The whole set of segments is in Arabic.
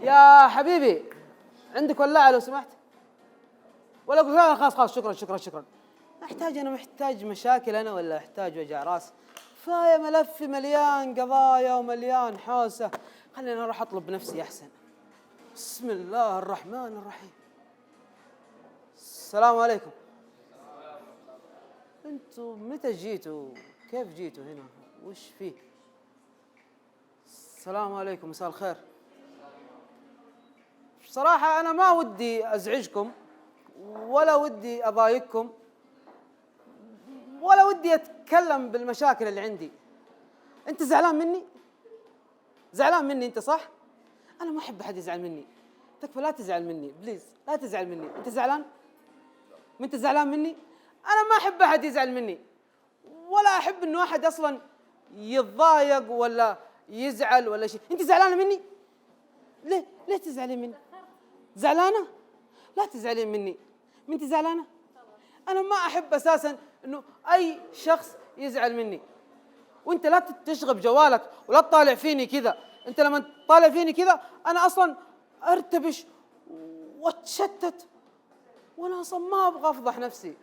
يا حبيبي عندك ولاعة لو سمحت؟ ولا اقول لا خلاص خلاص شكرا شكرا شكرا. انا محتاج مشاكل انا ولا احتاج وجع راس؟ كفايه ملفي مليان قضايا ومليان حوسه، خليني اروح اطلب بنفسي احسن. بسم الله الرحمن الرحيم. السلام عليكم. انتوا متى جيتوا؟ كيف جيتوا هنا؟ وش فيه؟ السلام عليكم، مساء الخير. بصراحة أنا ما ودي أزعجكم ولا ودي أضايقكم ولا ودي أتكلم بالمشاكل اللي عندي. أنت زعلان مني؟ زعلان مني أنت صح؟ أنا ما أحب أحد يزعل مني. تكفى لا تزعل مني بليز، لا تزعل مني. أنت زعلان؟ ما أنت زعلان مني؟ أنا ما أحب أحد يزعل مني، ولا أحب إنه أحد أصلاً يتضايق ولا يزعل ولا شيء. أنت زعلانة مني؟ ليه تزعلين مني؟ زعلانة؟ لا تزعلين مني. ما أنت زعلانة؟ أنا ما أحب أساساً إنه أي شخص يزعل مني. وأنت لا تشغب جوالك ولا تطالع فيني كذا. أنت لما تطالع فيني كذا أنا أصلاً أرتبش وأتشتت، وأنا أصلاً ما أبغى أفضح نفسي.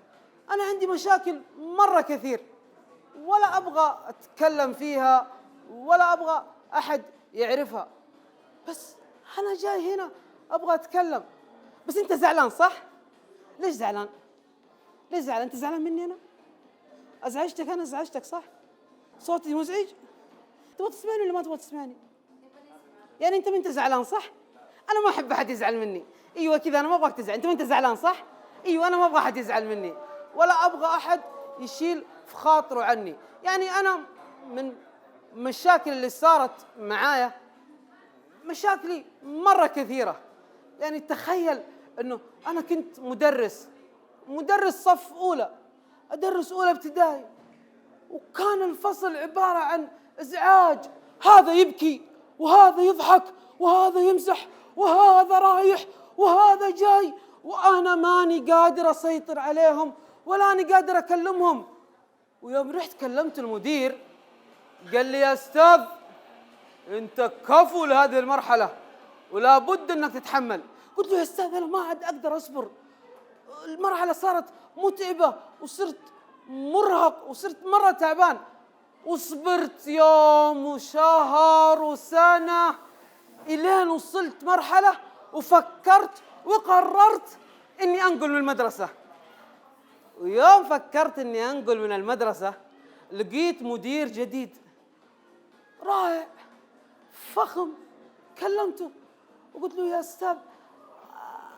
أنا عندي مشاكل مرة كثير ولا أبغى أتكلم فيها ولا أبغى أحد يعرفها، بس أنا جاي هنا أبغى أتكلم. بس أنت زعلان صح؟ ليش زعلان؟ ليش زعلان؟ أنت زعلان مني أنا؟ أزعجتك أنا؟ أزعجتك صح؟ صوتي مزعج؟ تبغى تسمعني ولا ما تبغى تسمعني؟ يعني أنت ما أنت زعلان صح؟ أنا ما أحب أحد يزعل مني. أيوة كذا أنا ما أبغاك تزعل. أنت ما أنت زعلان صح؟ أيوة أنا ما أبغى أحد يزعل مني ولا أبغى أحد يشيل في خاطره عني. يعني أنا من مشاكل اللي صارت معايا مشاكلي مرة كثيرة. يعني تخيل أنه أنا كنت مدرس صف أولى، أدرس أولى ابتدائي، وكان الفصل عبارة عن إزعاج. هذا يبكي وهذا يضحك وهذا يمزح وهذا رايح وهذا جاي، وأنا ماني قادر أسيطر عليهم ولا أنا قادر أكلمهم. ويوم رحت كلمت المدير قال لي يا أستاذ أنت كفو لهذه المرحلة ولا بد أنك تتحمل. قلت له يا أستاذ أنا ما عاد أقدر أصبر، المرحلة صارت متعبة وصرت مرهق وصرت مرة تعبان. وصبرت يوم وشهر وسنة إلين وصلت مرحلة وفكرت وقررت إني أنقل من المدرسة. ويوم فكرت إني أنقل من المدرسة لقيت مدير جديد رائع فخم. كلمته وقلت له يا أستاذ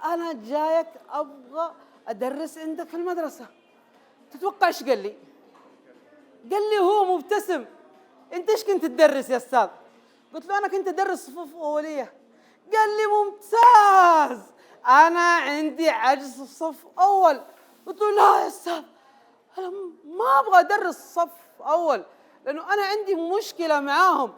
أنا جايك أبغى أدرس عندك في المدرسة. تتوقع إيش قال لي؟ قال لي هو مبتسم أنت إيش كنت تدرس يا أستاذ؟ قلت له أنا كنت أدرس صفوف أولية. قال لي ممتاز، أنا عندي عجز في صف أول. قلت له لا يا أستاذ أنا ما أبغى أدرس صف أول لأنه أنا عندي مشكلة معاهم.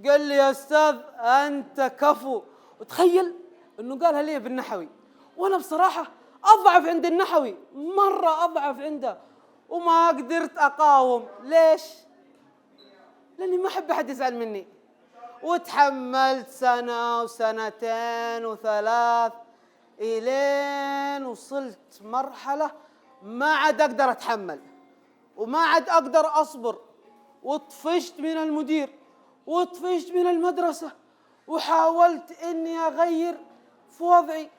قال لي يا أستاذ أنت كفو. وتخيل أنه قالها لي بالنحوي، وأنا بصراحة أضعف عند النحوي مرة، أضعف عنده وما قدرت أقاوم. ليش؟ لأني ما أحب أحد يزعل مني. وتحملت سنة وسنتين وثلاث إلين وصلت مرحلة ما عاد أقدر أتحمل وما عاد أقدر أصبر، وطفشت من المدير وطفشت من المدرسة وحاولت إني أغير في وضعي.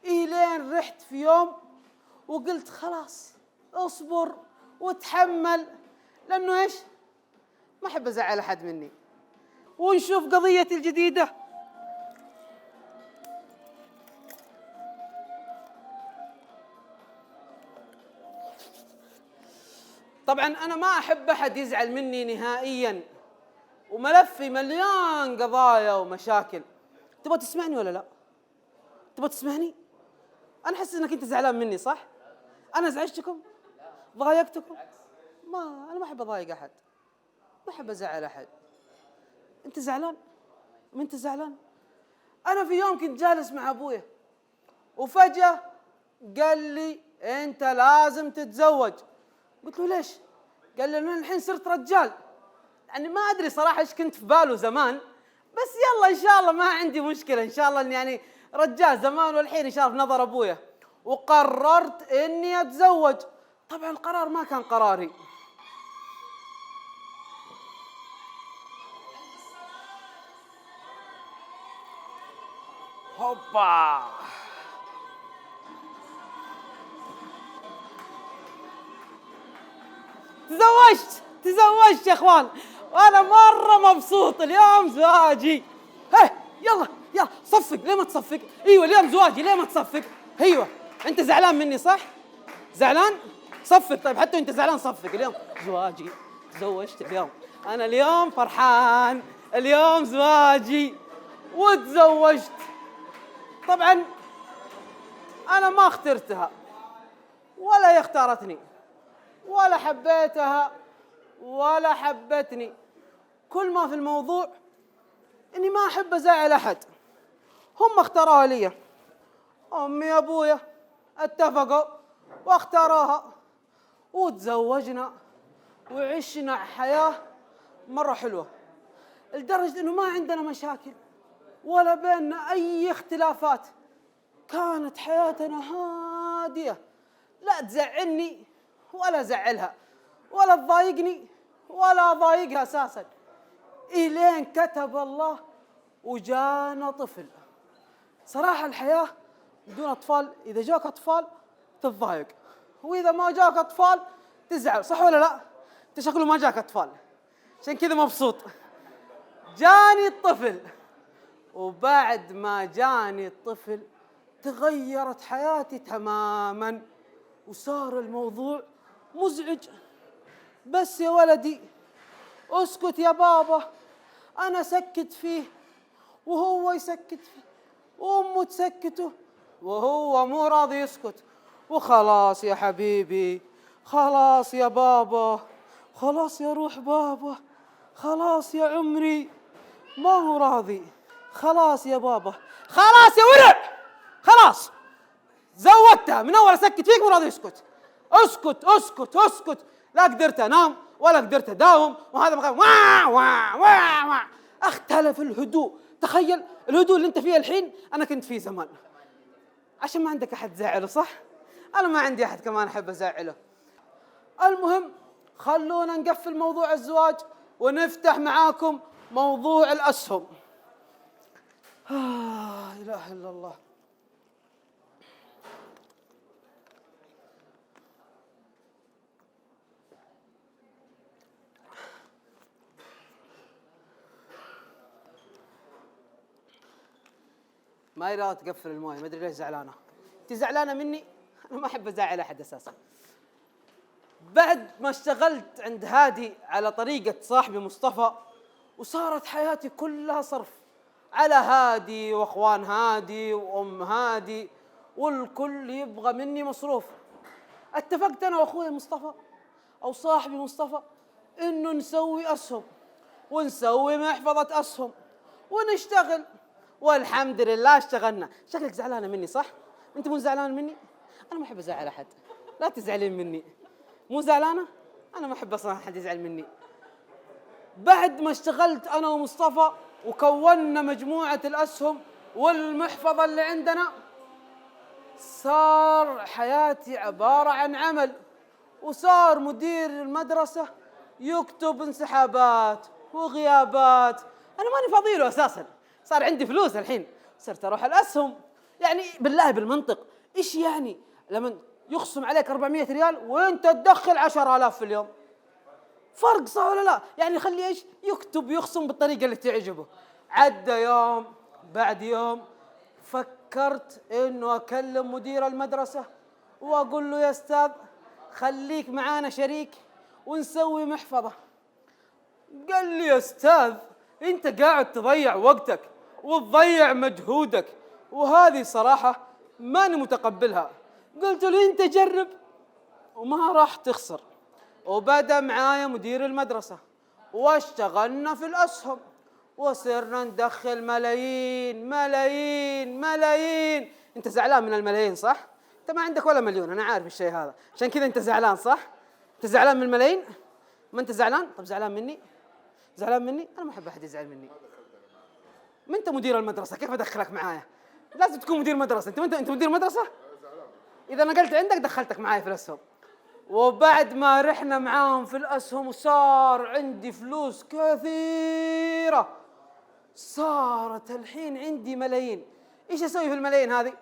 إلين رحت في يوم وقلت خلاص أصبر وتحمل، لأنه إيش؟ ما أحب أزعل أحد مني. ونشوف قضيتي الجديدة. طبعا أنا ما أحب أحد يزعل مني نهائيا، وملفي مليان قضايا ومشاكل. تبغى تسمعني ولا لا؟ تبغى تسمعني؟ أنا أحس إنك أنت زعلان مني صح؟ أنا زعجتكم؟ ضايقتكم؟ أنا ما أحب أضايق أحد، ما أحب أزعل أحد. أنت زعلان؟ ما أنت زعلان؟ أنا في يوم كنت جالس مع أبويا وفجأة قال لي أنت لازم تتزوج. قلت له ليش؟ قال لي أنا الحين صرت رجال. يعني ما أدري صراحة إيش كنت في باله زمان، بس يلا ان شاء الله ما عندي مشكله، ان شاء الله إن يعني رجال زمان والحين ان شاء الله في نظر ابويا، وقررت اني اتزوج. طبعا القرار ما كان قراري. هوبا، تزوجت يا اخوان، وانا مره مبسوط اليوم زواجي. هي يلا يلا صفق، ليه ما تصفق؟ ايوه اليوم زواجي، ليه ما تصفق؟ ايوه انت زعلان مني صح؟ زعلان؟ صفق. طيب حتى انت زعلان صفق، اليوم زواجي، تزوجت اليوم، انا اليوم فرحان، اليوم زواجي وتزوجت. طبعا انا ما اخترتها ولا هي اختارتني، ولا حبيتها ولا حبتني. كل ما في الموضوع اني ما احب ازعل احد، هم اختاروها لي، امي وابويا اتفقوا واختاروها وتزوجنا وعشنا حياة مرة حلوة، لدرجة انه ما عندنا مشاكل ولا بيننا اي اختلافات. كانت حياتنا هادية، لا تزعلني ولا زعلها، ولا تضايقني ولا ضايقها اساسا، الين كتب الله وجانا طفل. صراحة الحياة بدون اطفال، اذا جاك اطفال تتضايق، واذا ما جاك اطفال تزعل، صح ولا لا؟ انت شكله ما جاك اطفال عشان كذا مبسوط. جاني الطفل، وبعد ما جاني الطفل تغيرت حياتي تماما، وصار الموضوع مزعج. بس يا ولدي اسكت يا بابا، انا سكت فيه وهو يسكت فيه وامه تسكته وهو مو راضي يسكت. وخلاص يا حبيبي، خلاص يا بابا، خلاص يا روح بابا، خلاص يا عمري، ما هو راضي. خلاص يا بابا، خلاص يا ورع، خلاص زودتها من اول اسكت فيك مو راضي يسكت. اسكت اسكت اسكت، لا قدرت انام ولا قدرت اداوم، وهذا مخالف وا وا وا وا. اختلف الهدوء. تخيل الهدوء اللي انت فيه الحين انا كنت فيه زمان، عشان ما عندك احد تزعله، صح؟ انا ما عندي احد كمان احب ازعله. المهم خلونا نقفل موضوع الزواج ونفتح معاكم موضوع الاسهم. اله الا الله. ما يرى تقفل المويه، ما ادري ليش زعلانه. انت زعلانه مني؟ انا ما احب ازعل احد اساسا. بعد ما اشتغلت عند هادي على طريقه صاحبي مصطفى، وصارت حياتي كلها صرف على هادي واخوان هادي وام هادي، والكل يبغى مني مصروف. اتفقت انا واخوي مصطفى او صاحبي مصطفى انه نسوي اسهم ونسوي محفظه اسهم ونشتغل، والحمد لله اشتغلنا. شكلك زعلانه مني صح؟ انت مو زعلان مني؟ انا ما احب ازعل احد، لا تزعلين مني. مو زعلانه؟ انا ما احب اصلا احد يزعل مني. بعد ما اشتغلت انا ومصطفى وكونا مجموعه الاسهم والمحفظه اللي عندنا، صار حياتي عباره عن عمل، وصار مدير المدرسه يكتب انسحابات وغيابات، انا ماني فاضيله اساسا. صار عندي فلوس الحين، صرت اروح الاسهم. يعني بالله بالمنطق ايش يعني لما يخصم عليك 400 ريال وانت تدخل 10,000 في اليوم؟ فرق صح ولا لا؟ يعني خلي ايش يكتب يخصم بالطريقه اللي تعجبه. عدى يوم بعد يوم، فكرت انه اكلم مدير المدرسه واقول له يا استاذ خليك معانا شريك ونسوي محفظه. قال لي يا استاذ انت قاعد تضيع وقتك وتضيع مجهودك، وهذه صراحه ماني متقبلها. قلت له انت جرب وما راح تخسر. وبدأ معايا مدير المدرسة واشتغلنا في الأسهم، وصرنا ندخل ملايين ملايين ملايين. انت زعلان من الملايين صح؟ انت ما عندك ولا مليون، انا عارف الشيء هذا، عشان كذا انت زعلان صح؟ انت زعلان من الملايين؟ ما انت زعلان؟ طب زعلان مني؟ زعلان مني؟ انا ما احب احد يزعل مني. ما انت مدير المدرسه، كيف ادخلك معايا؟ لازم تكون مدير مدرسه. انت مدير مدرسه. اذا نقلت عندك دخلتك معايا في الاسهم. وبعد ما رحنا معاهم في الاسهم وصار عندي فلوس كثيره، صارت الحين عندي ملايين. ايش اسوي في الملايين هذه؟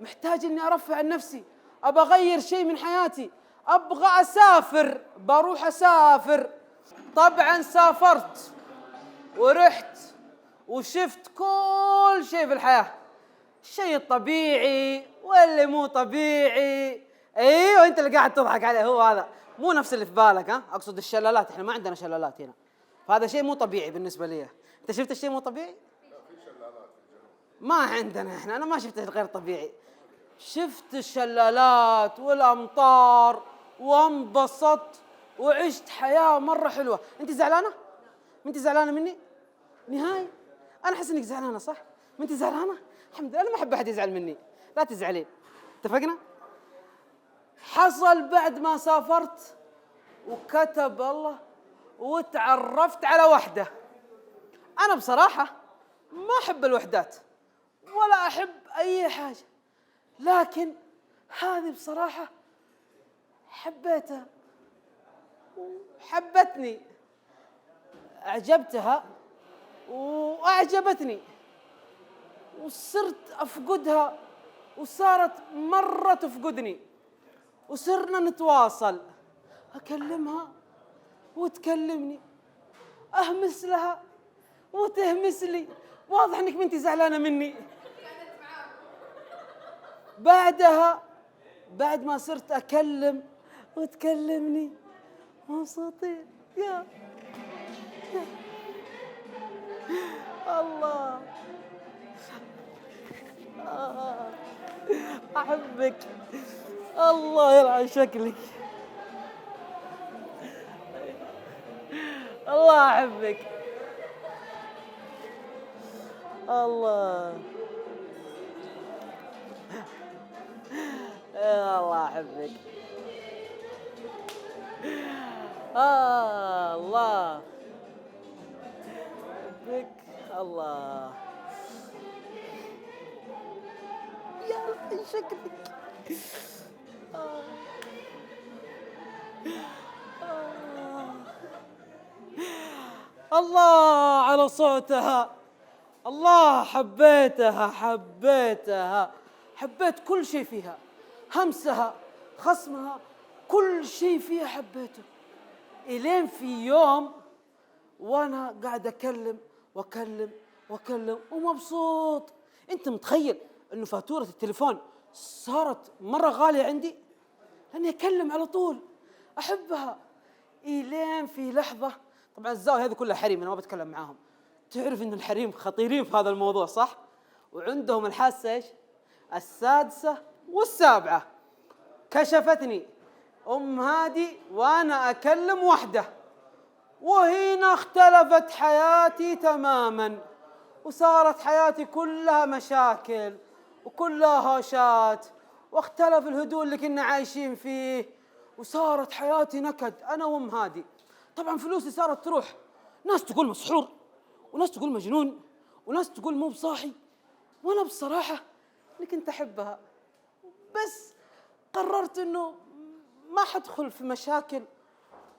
محتاج اني ارفع عن نفسي، ابى اغير شيء من حياتي، ابغى اسافر، بروح اسافر. طبعا سافرت ورحت وشفت كل شيء في الحياة، الشيء الطبيعي واللي مو طبيعي. ايوه انت اللي قاعد تضحك عليه، هو هذا مو نفس اللي في بالك. اقصد الشلالات، احنا ما عندنا شلالات هنا، فهذا شيء مو طبيعي بالنسبة لي. انت شفت الشيء مو طبيعي؟ لا في شلالات في الجنوب. ما عندنا احنا، انا ما شفت غير طبيعي. شفت الشلالات والامطار وانبسطت وعشت حياة مرة حلوة. انت زعلانة؟ ما انت زعلانة مني؟ نهاية. انا احس انك زعلانة صح؟ ما انت زعلانة؟ الحمد لله، انا ما احب احد يزعل مني، لا تزعلين. اتفقنا؟ حصل بعد ما سافرت وكتب الله وتعرفت على وحدة. انا بصراحة ما احب الوحدات ولا احب اي حاجة، لكن هذه بصراحة حبيتها وحبتني، أعجبتها وأعجبتني، وصرت أفقدها وصارت مرة تفقدني، وصرنا نتواصل، أكلمها وتكلمني، أهمس لها وتهمس لي. واضح إنك بنتي زعلانة مني. بعدها بعد ما صرت أكلم وتكلمني مبسوطين. يا الله، أحبك، الله يلعن شكلك، الله أحبك، الله الله أحبك، الله أحبك، الله يا شكلك. الله على صوتها، الله حبيتها حبيتها، حبيت كل شيء فيها، همسها خصمها كل شيء فيها حبيته. إلين في يوم وأنا قاعد أكلم وأكلم وأكلم ومبسوط. أنت متخيل إنه فاتورة التليفون صارت مرة غالية عندي لأني أكلم على طول، أحبها. إلين في لحظة، طبعا الزاوية هذه كلها حريم، أنا ما بتكلم معاهم. تعرف إن الحريم خطيرين في هذا الموضوع صح؟ وعندهم الحاسة إيش؟ السادسة والسابعة. كشفتني أم هادي وأنا أكلم وحده، وهنا اختلفت حياتي تماما، وصارت حياتي كلها مشاكل وكلها هوشات، واختلف الهدوء اللي كنا عايشين فيه، وصارت حياتي نكد أنا وأم هادي. طبعا فلوسي صارت تروح، ناس تقول مسحور وناس تقول مجنون وناس تقول مو بصاحي، وأنا بصراحة اللي كنت أحبها، بس قررت إنه ما حدخل في مشاكل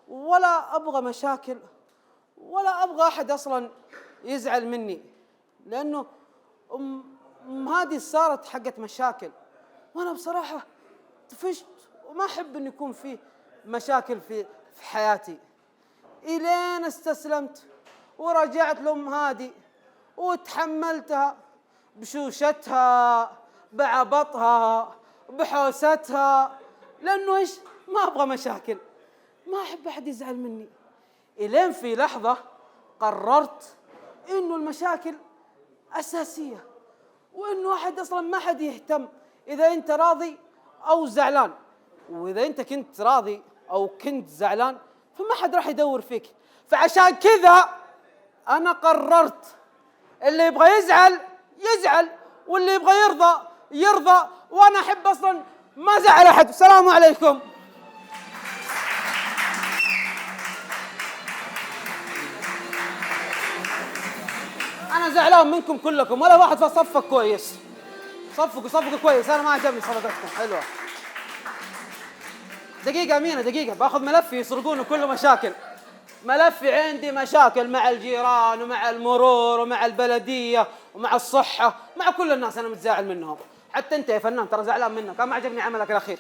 ولا أبغى مشاكل ولا أبغى أحد أصلاً يزعل مني، لأنه أم هذه صارت حقت مشاكل، وأنا بصراحة طفشت وما أحب إن يكون في مشاكل في حياتي. إلين استسلمت ورجعت لأم هادي وتحملتها بشوشتها بعبطها بحوستها، لأنه إيش؟ ما أبغى مشاكل، ما أحب أحد يزعل مني. إلين في لحظة قررت إنه المشاكل أساسية، وإنه أحد أصلاً ما حد يهتم إذا أنت راضي أو زعلان، وإذا أنت كنت راضي أو كنت زعلان فما حد راح يدور فيك. فعشان كذا أنا قررت اللي يبغى يزعل يزعل، واللي يبغى يرضى يرضى، وأنا أحب أصلاً ما زعل أحد. السلام عليكم. انا زعلان منكم كلكم، ولا واحد في صفك كويس. صفقوا كويس، انا ما عجبني صفقتكم حلوه. دقيقة أمينة، دقيقة باخذ ملفي يسرقونه كله مشاكل. ملفي عندي مشاكل مع الجيران ومع المرور ومع البلدية ومع الصحة، مع كل الناس أنا متزاعل منهم. حتى أنت يا فنان ترى زعلان منك، أنا ما عجبني عملك الأخير.